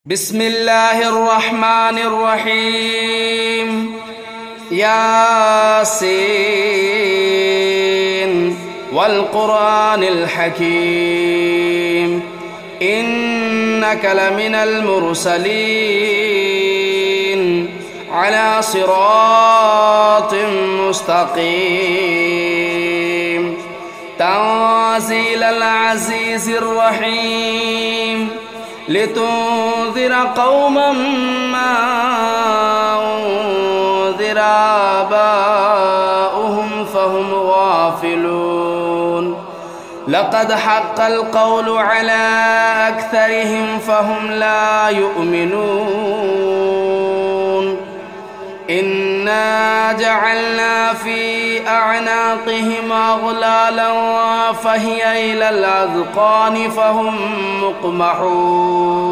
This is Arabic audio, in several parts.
بسم الله الرحمن الرحيم. ياسين والقرآن الحكيم إنك لمن المرسلين على صراط مستقيم تنزيل العزيز الرحيم لتنذر قوما ما أنذر آباؤهم فهم غافلون لقد حق القول على أكثرهم فهم لا يؤمنون إنا جعلنا في أعناقهم أغلالا فهي إلى الأذقان فهم مقمحون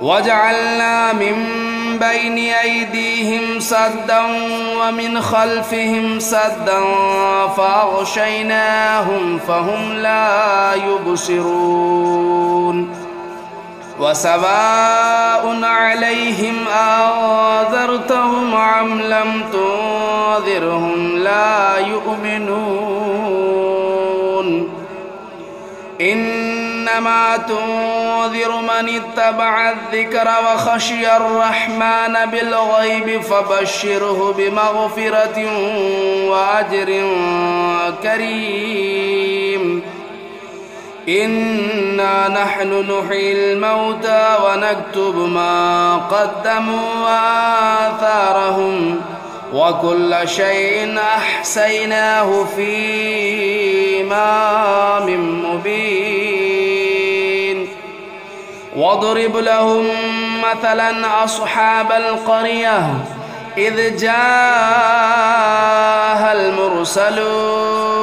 وجعلنا من بين أيديهم سدا ومن خلفهم سدا فأغشيناهم فهم لا يبصرون وسواء عليهم أنذرتهم أم لم تنذرهم لا يؤمنون إنما تنذر من اتبع الذكر وخشي الرحمن بالغيب فبشره بمغفرة وأجر كريم إنا نحن نحيي الموتى ونكتب ما قدموا وآثارهم وكل شيء أحصيناه في إمام مبين واضرب لهم مثلا أصحاب القرية إذ جاءها المرسلون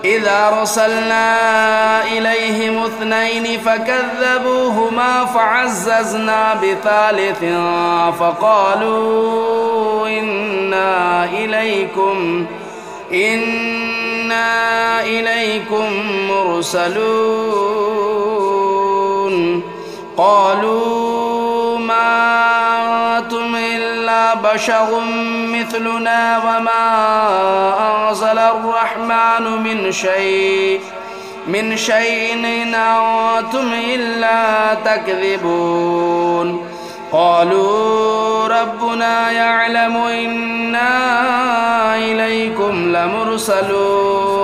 إذ أرسلنا إليهم اثنين فكذبوهما فعززنا بثالث فقالوا إنا إليكم مرسلون قالوا ما أنتم إلا بشر مثلنا وما أنزل الرحمن من شيء إن أنتم إلا تكذبون قالوا ربنا يعلم إنا إليكم لمرسلون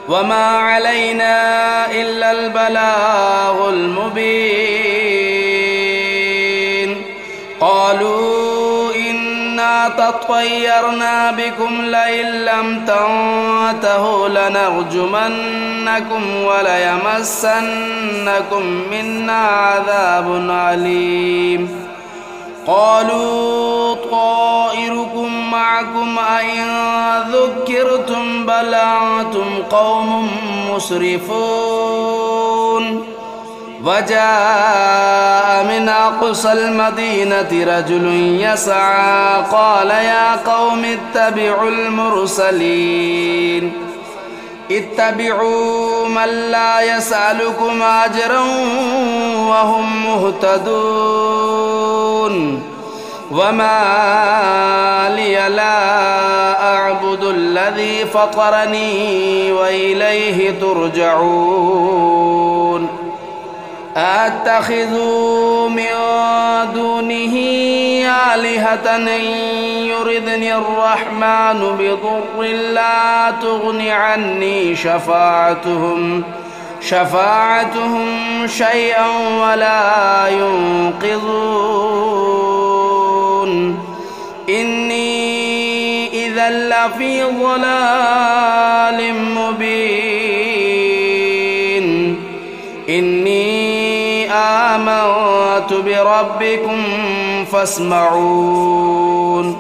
وما علينا إلا البلاغ المبين قالوا إنا تطيرنا بكم لئن لم تنتهوا لنرجمنكم وليمسنكم منا عذاب أليم قالوا طائركم معكم أئن ذكرتم بل أنتم قوم مسرفون وجاء من أقصى المدينة رجل يسعى قال يا قوم اتبعوا المرسلين اتبعوا من لا يسألكم أجرا وهم مهتدون وما لي لا أعبد الذي فطرني وإليه ترجعون أتخذوا من دونه آلهة إن يردني الرحمن بضر لا تغن عني شفاعتهم شيئا ولا ينقذون إني إذا لفي ضلال مبين إني آمنت بربكم فاسمعون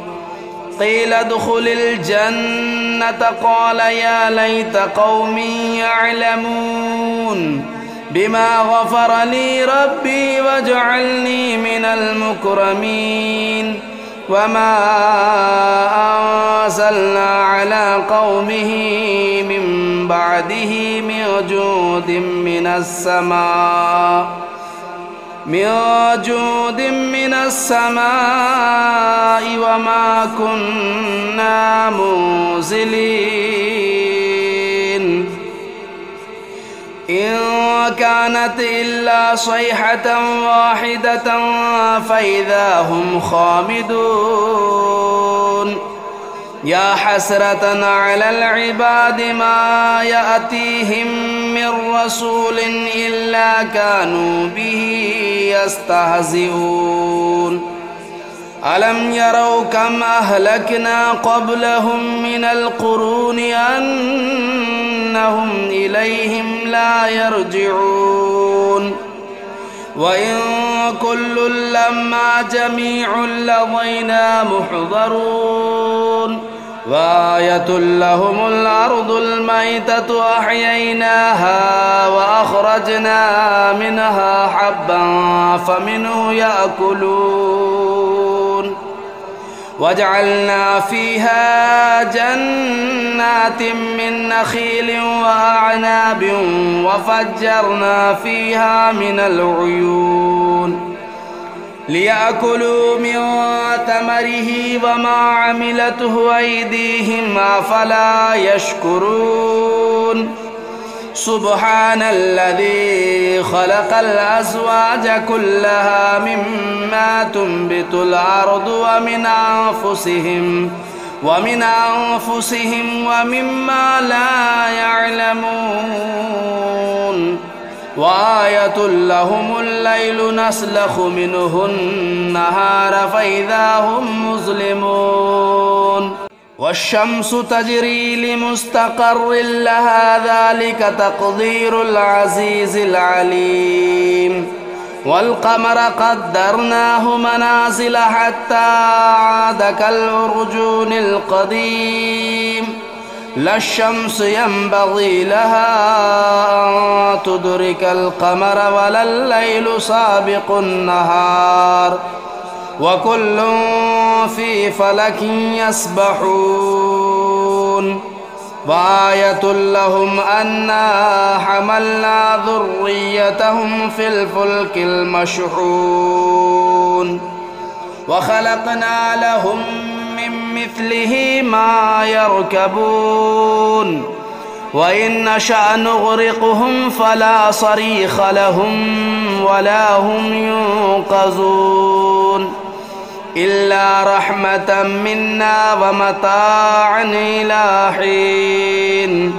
قيل ادخل الجنة قال يا ليت قومي يعلمون بما غفر لي ربي وجعلني من المكرمين وما أنزلنا على قومه من بعده من جود من السماء وما كنا منزلين إن كانت إلا صيحة واحدة فإذا هم خامدون يا حسرة على العباد ما يأتيهم من رسول إلا كانوا به يستهزئون ألم يروا كم أهلكنا قبلهم من القرون أنهم إليهم لا يرجعون وإن كل لما جميع لدينا محضرون وآية لهم الأرض الميتة أحييناها وأخرجنا منها حبا فمنه يأكلون وجعلنا فيها جنات من نخيل وأعناب وفجرنا فيها من العيون ليأكلوا من ثمره وما عملته أيديهم أفلا يشكرون سبحان الذي خلق الأزواج كلها مما تنبت الأرض ومن أنفسهم ومما لا يعلمون وآية لهم الليل نسلخ منه النهار فإذا هم مظلمون والشمس تجري لمستقر لها ذلك تقدير العزيز العليم والقمر قدرناه منازل حتى عاد كالعرجون القديم لا الشمس ينبغي لها أن تدرك القمر ولا الليل سابق النهار وكل في فلك يسبحون وآية لهم أنا حملنا ذريتهم في الفلك المشحون وخلقنا لهم من مثله ما يركبون وإن نشأ نغرقهم فلا صريخ لهم ولا هم ينقذون إلا رحمة منا ومتاعا إلى حين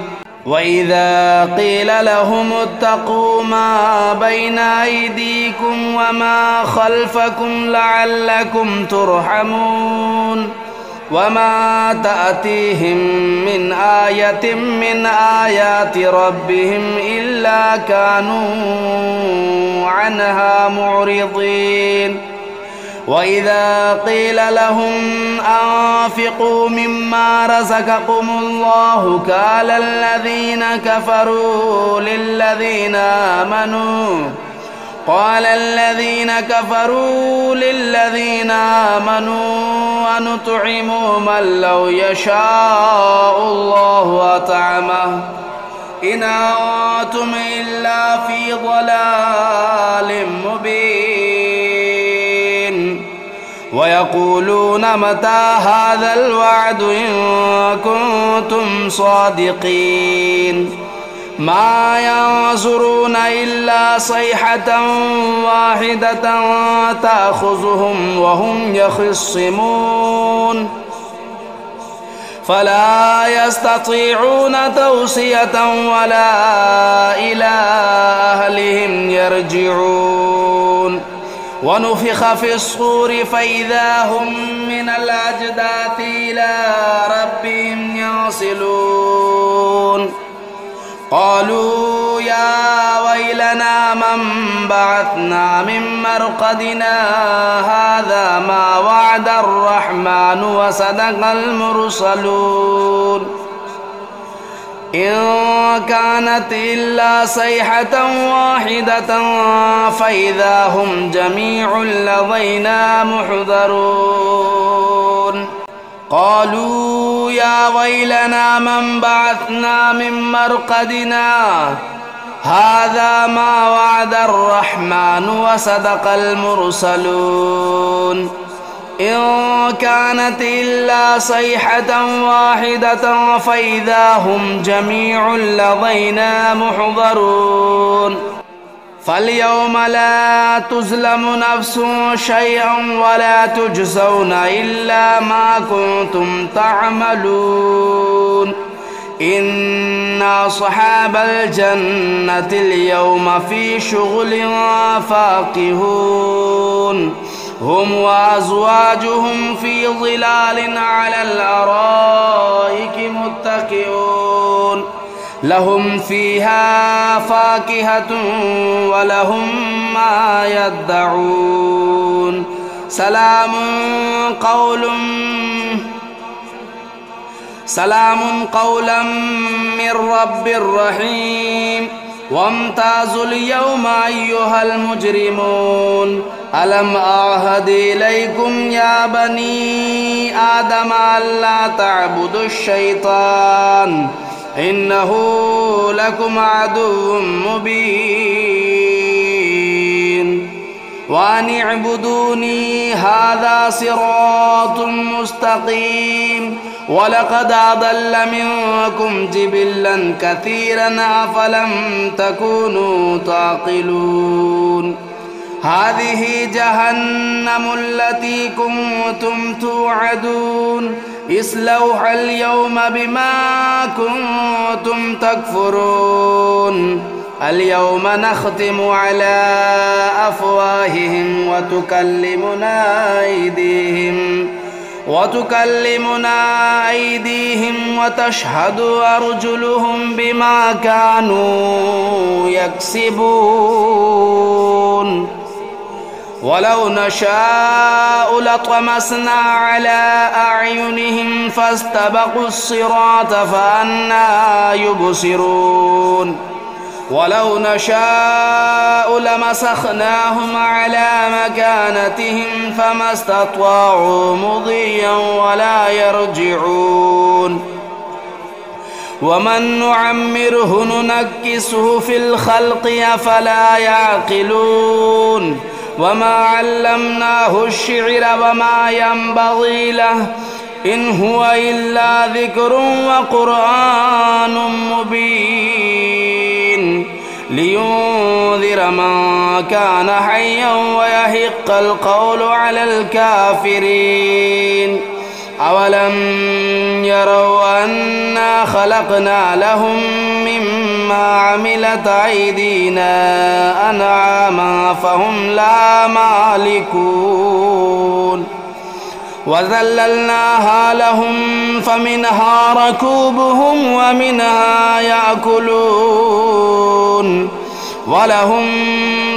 وإذا قيل لهم اتقوا ما بين أيديكم وما خلفكم لعلكم ترحمون وما تأتيهم من آية من آيات ربهم إلا كانوا عنها معرضين وإذا قيل لهم أنفقوا مما رزقكم الله قال الذين كفروا للذين آمنوا أنطعم من لو يشاء الله أطعمه إن أنتم إلا في ضلال مبين ويقولون متى هذا الوعد إن كنتم صادقين ما ينظرون إلا صيحة واحدة تأخذهم وهم يخصمون فلا يستطيعون توصية ولا إلى أهلهم يرجعون ونفخ في الصور فإذا هم من الأجداث إلى ربهم ينسلون قالوا يا ويلنا من بعثنا من مرقدنا هذا ما وعد الرحمن وصدق المرسلون إن كانت إلا صيحة واحدة فإذا هم جميع لدينا محضرون قالوا يا ويلنا من بعثنا من مرقدنا هذا ما وعد الرحمن وصدق المرسلون إن كانت إلا صيحة واحدة فإذا هم جميع لدينا محضرون فاليوم لا تظلم نفس شيئا ولا تجزون إلا ما كنتم تعملون إن أصحاب الجنة اليوم في شغل فاكهون هم وأزواجهم في ظلال على الأرائك متكئون لهم فيها فاكهة ولهم ما يدعون سلام قولا من رب رحيم وامتازوا اليوم أيها المجرمون ألم أعهد إليكم يا بني آدم ألا تعبدوا الشيطان إنه لكم عدو مبين وأن اعبدوني هذا صراط مستقيم ولقد أضل منكم جبلا كثيرا أفلم تكونوا تعقلون هذه جهنم التي كنتم توعدون اصلوها اليوم بما كنتم تكفرون اليوم نختم على أفواههم وتكلمنا أيديهم وتشهد أرجلهم بما كانوا يكسبون ولو نشاء لطمسنا على أعينهم فاستبقوا الصراط فأنى يبصرون ولو نشاء لمسخناهم على مكانتهم فما استطاعوا مضيا ولا يرجعون ومن نعمره ننكسه في الخلق أفلا يعقلون وما علمناه الشعر وما ينبغي له إن هو إلا ذكر وقرآن مبين لينذر من كان حيا ويحق القول على الكافرين أولم يروا أنا خلقنا لهم مما عملت أيدينا أنعاما فهم لا مالكون وذللناها لهم فمنها ركوبهم ومنها يأكلون ولهم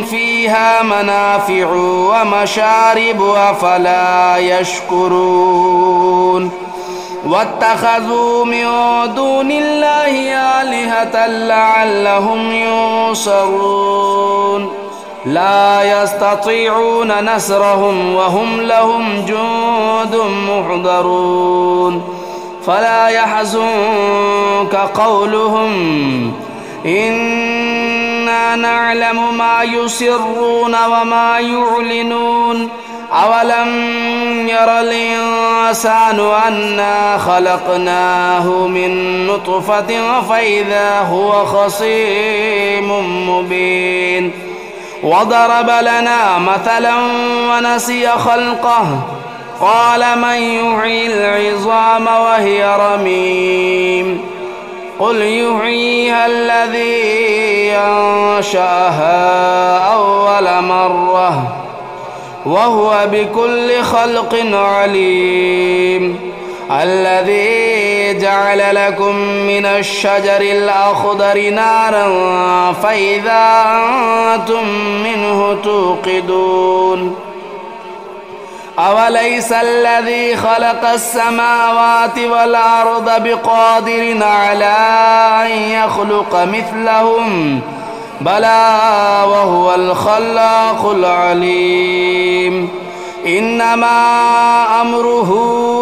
فيها منافع ومشارب أفلا يشكرون واتخذوا من دون الله آلهة لعلهم ينصرون لا يستطيعون نصرهم وهم لهم جند محضرون فلا يحزنك قولهم إنا نعلم ما يسرون وما يعلنون أولم ير الإنسان أنا خلقناه من نطفة فإذا هو خصيم مبين وضرب لنا مثلا ونسي خلقه قال من يحيي العظام وهي رميم قل يحييها الذي أنشأها أول مرة وهو بكل خلق عليم الذي جعل لكم من الشجر الأخضر نارا فإذا أنتم منه توقدون أوليس الذي خلق السماوات والأرض بقادر على أن يخلق مثلهم بلى وهو الخلاق العليم إنما أمره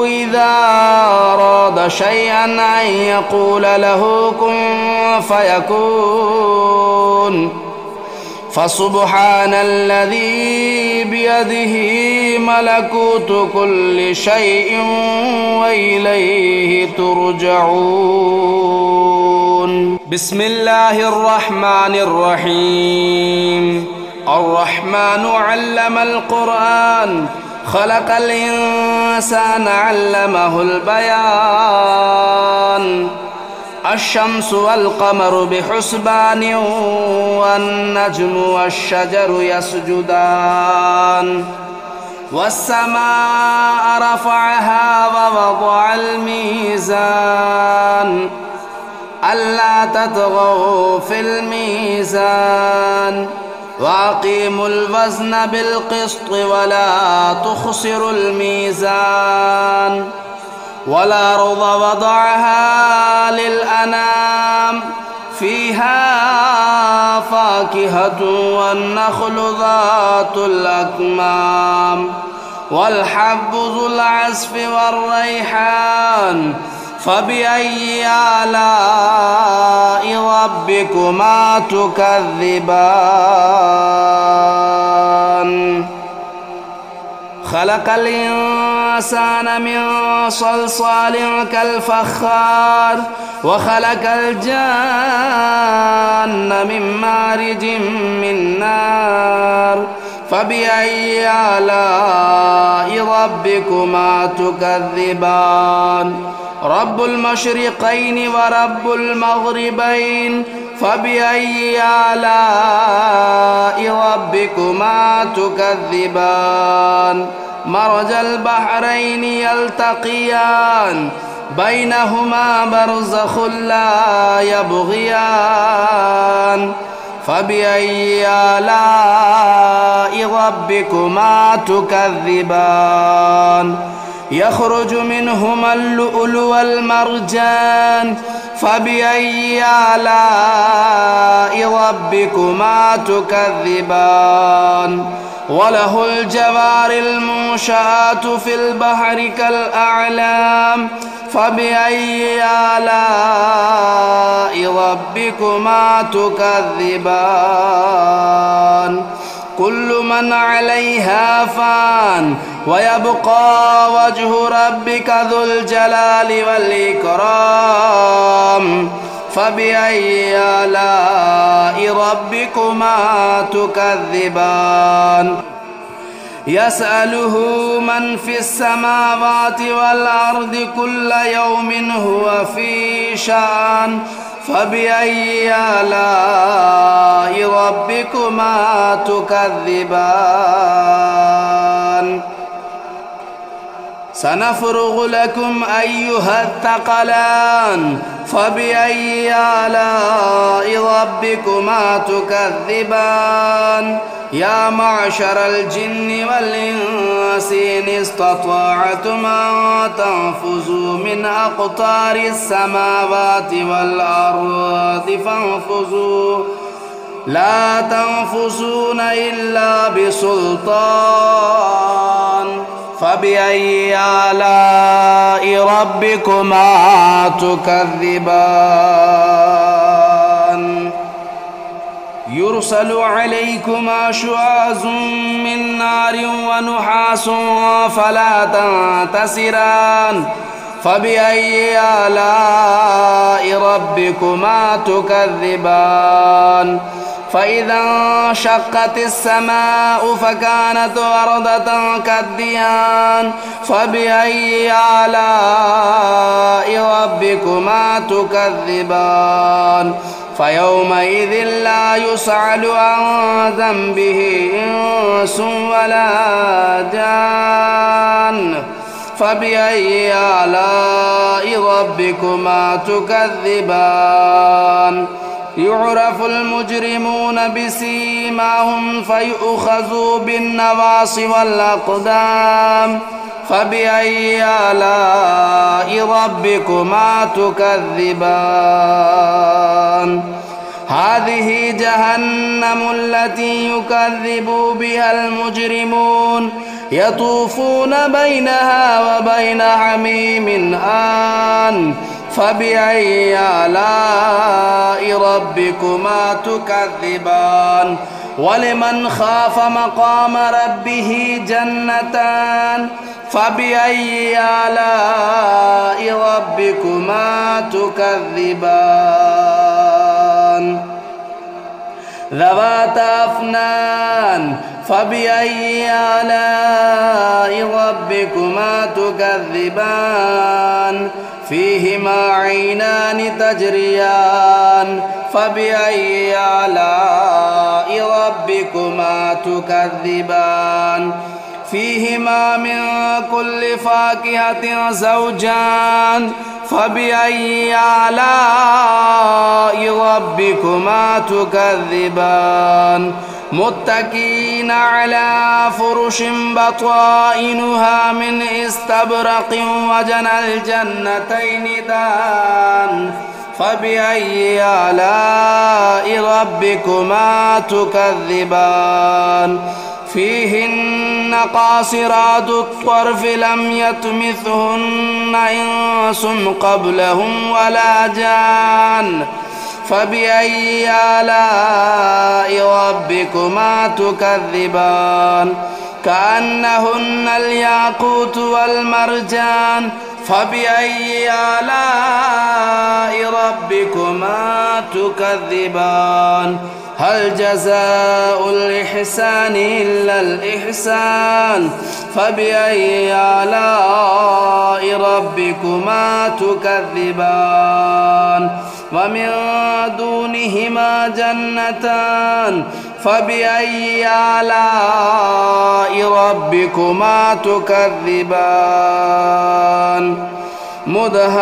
إذا أراد شيئا أن يقول له كن فيكون. فسبحان الذي بيده ملكوت كل شيء وإليه ترجعون. بسم الله الرحمن الرحيم. الرحمن علم القرآن، خلق الإنسان علمه البيان. الشمس والقمر بحسبان والنجم والشجر يسجدان. والسماء رفعها ووضع الميزان ألا تطغوا في الميزان وأقيموا الوزن بالقسط ولا تخسروا الميزان. والأرض وضعها للأنام فيها فاكهة والنخل ذات الأكمام والحب ذو العصف والريحان. فبأي آلاء ربكما تكذبان؟ خلق الإنسان من صلصال كالفخار وخلق الجان من مارج من نار. فبأي آلاء ربكما تكذبان؟ رب المشرقين ورب المغربين. فبأي آلاء ربكما تكذبان؟ مرج البحرين يلتقيان بينهما برزخ لا يبغيان. فبأي آلاء ربكما تكذبان؟ يخرج منهما اللؤلؤ والمرجان. فبأي آلاء ربكما تكذبان؟ وله الجوار المنشآت في البحر كالأعلام. فبأي آلاء ربكما تكذبان؟ كل من عليها فان ويبقى وجه ربك ذو الجلال والإكرام. فبأي آلاء ربكما تكذبان؟ يسأله من في السماوات والأرض كل يوم هو في شأن. فبأي آلاء ربكما تكذبان؟ سنفرغ لكم أيها الثقلان. فبأي آلاء ربكما تكذبان؟ يا معشر الجن والإنس إن استطعتم أن تنفذوا من أقطار السماوات والأرض فانفذوا لا تنفذون إلا بسلطان. فبأي آلاء ربكما تكذبان؟ يرسل عليكما شواظ من نار ونحاس فلا تنتصران. فبأي آلاء ربكما تكذبان؟ فإذا انشقت السماء فكانت وردة كالدهان. فبأي آلاء ربكما تكذبان؟ فيومئذ لا يسأل عن ذنبه إنس ولا جان. فبأي آلاء ربكما تكذبان؟ يعرف المجرمون بسيماهم فيؤخذوا بالنواصي والأقدام. فبأي آلاء ربكما تكذبان؟ هذه جهنم التي يكذب بها المجرمون يطوفون بينها وبين حميم آن فبأي آلاء ربكما تكذبان ولمن خاف مقام ربه جنتان فبأي آلاء ربكما تكذبان ذواتا أفنان فبأي آلاء ربكما تكذبان فيهما عينان تجريان فبأي آلاء ربكما تكذبان فيهما من كل فاكهة زوجان فبأي آلاء ربكما تكذبان متكئين على فرش بطائنها من استبرق وجنى الجنتين دان فبأي آلاء ربكما تكذبان فيهن قاصرات الطرف لم يطمثهن إنس قبلهم ولا جان فبأي آلاء ربكما تكذبان كأنهن الياقوت والمرجان فبأي آلاء ربكما تكذبان هل جزاء الإحسان إلا الإحسان فبأي آلاء ربكما تكذبان ومن دونهما جنتان فبأي آلاء ربكما تكذبان مدهامتان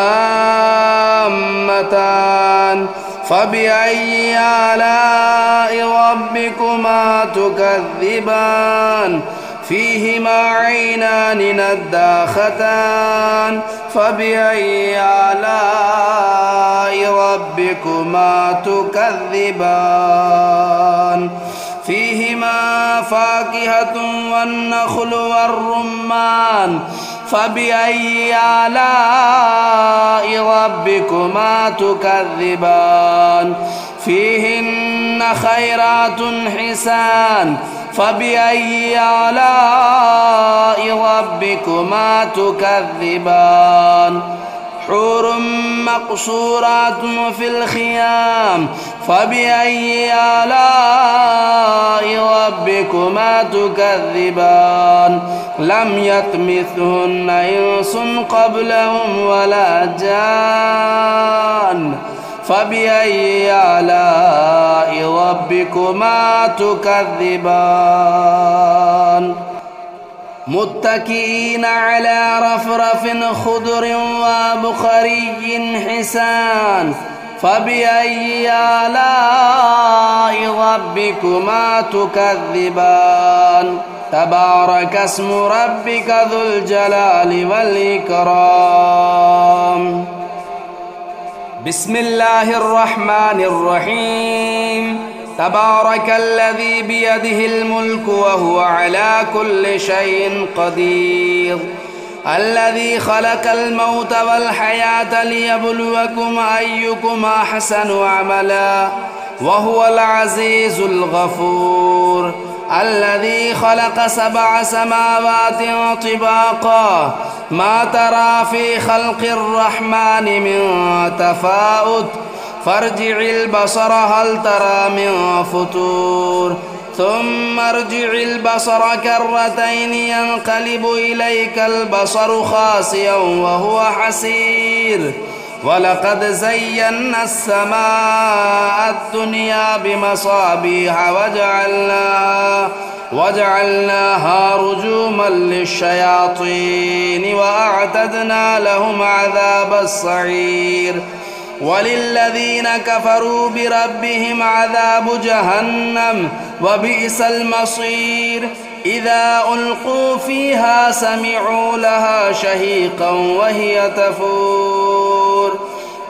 فبأي آلاء ربكما تكذبان فيهما عينان نداختان فبأي آلاء ربكما تكذبان فيهما فاكهة والنخل والرمان فبأي آلاء ربكما تكذبان فيهن خيرات حسان فبأي آلاء ربكما تكذبان حور مقصورات في الخيام فبأي آلاء ربكما تكذبان لم يطمثهن إنس قبلهم ولا جان فبأي آلاء ربكما تكذبان متكئين على رفرف خضر وبخري حسان فبأي آلاء ربكما تكذبان تبارك اسم ربك ذو الجلال والإكرام بسم الله الرحمن الرحيم تبارك الذي بيده الملك وهو على كل شيء قدير الذي خلق الموت والحياة ليبلوكم أيكم أحسن عملا وهو العزيز الغفور الذي خلق 7 سماوات طباقا ما ترى في خلق الرحمن من تفاؤت فارجع البصر هل ترى من فطور ثم ارجع البصر كرتين ينقلب إليك البصر خاسئا وهو حسير ولقد زينا السماء الدنيا بمصابيح وجعلناها رجوما للشياطين وأعتدنا لهم عذاب السعير وللذين كفروا بربهم عذاب جهنم وبئس المصير إذا ألقوا فيها سمعوا لها شهيقا وهي تفور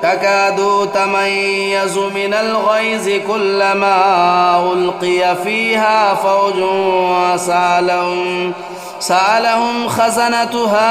تكاد تميز من الغيظ كلما ألقي فيها فوج سألهم خزنتها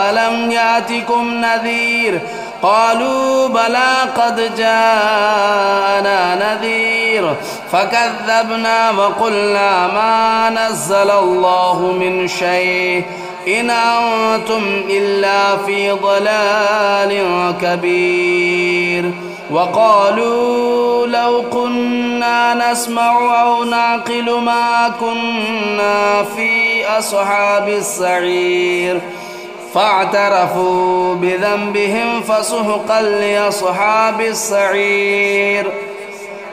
ألم يأتكم نذير قالوا بلى قد جاءنا نذير فكذبنا وقلنا ما نزل الله من شيء إن أنتم إلا في ضلال كبير وقالوا لو كنا نسمع أو نعقل ما كنا في أصحاب السعير فاعترفوا بذنبهم فسحقا لأصحاب السعير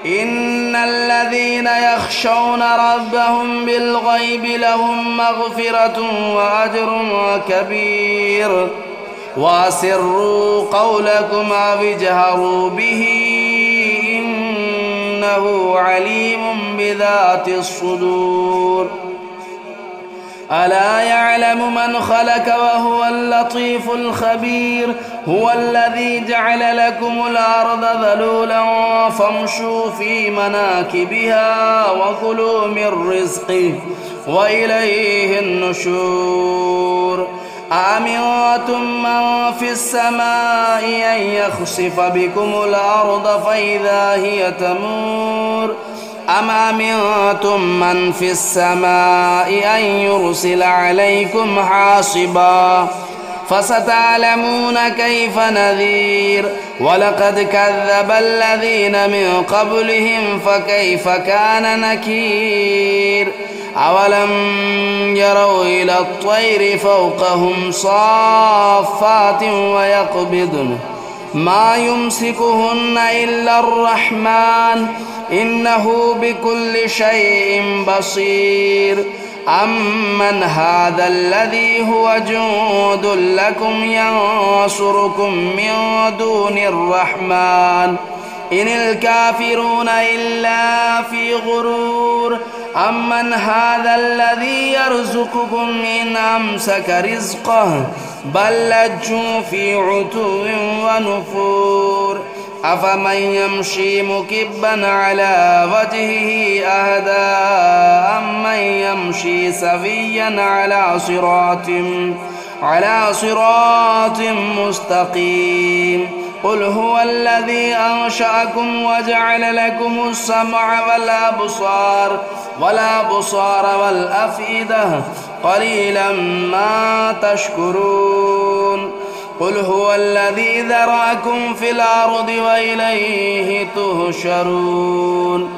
إن الذين يخشون ربهم بالغيب لهم مغفرة وأجر كبير وأسروا قولكم أو اجهروا به إنه عليم بذات الصدور ألا يعلم من خلق وهو اللطيف الخبير هو الذي جعل لكم الأرض ذلولا فامشوا في مناكبها وكلوا من رزقه وإليه النشور أأمنتم من في السماء أن يخسف بكم الأرض فإذا هي تمور أم أمنتم من في السماء أن يرسل عليكم حاصبا فستعلمون كيف نذير ولقد كذب الذين من قبلهم فكيف كان نكير أولم يروا إلى الطير فوقهم صافات ويقبضن ما يمسكهن إلا الرحمن إنه بكل شيء بصير أمن هذا الذي هو جند لكم ينصركم من دون الرحمن إن الكافرون إلا في غرور أمن هذا الذي يرزقكم إن أمسك رزقه بل لجوا في عتو ونفور أفمن يمشي مكبا على وجهه أهدى أمن يمشي سويا على صراط مستقيم قل هو الذي أنشأكم وجعل لكم السمع والأبصار والأفئدة قليلا ما تشكرون قل هو الذي ذرأكم في الأرض وإليه تهشرون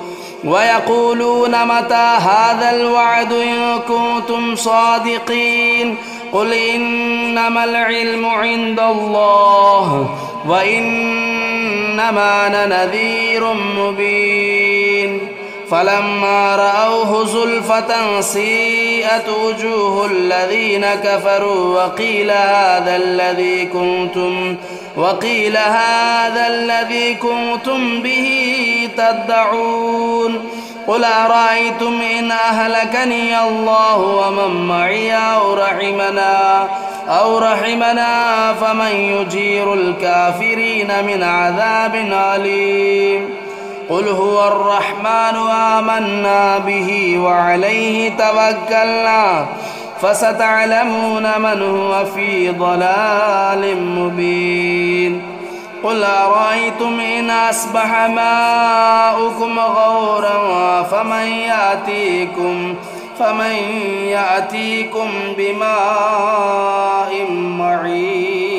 ويقولون متى هذا الوعد إن كنتم صادقين قل إنما العلم عند الله وإنما أنا نذير مبين فلما رأوه زلفة سيئت وجوه الذين كفروا وقيل هذا الذي كنتم به تدعون قل أرأيتم إن أهلكني الله ومن معي أو رحمنا فمن يجير الكافرين من عذاب أليم قل هو الرحمن آمنا به وعليه توكلنا فستعلمون من هو في ضلال مبين قل أرأيتم إن أصبح ماؤكم غورا فمن يأتيكم بماء معين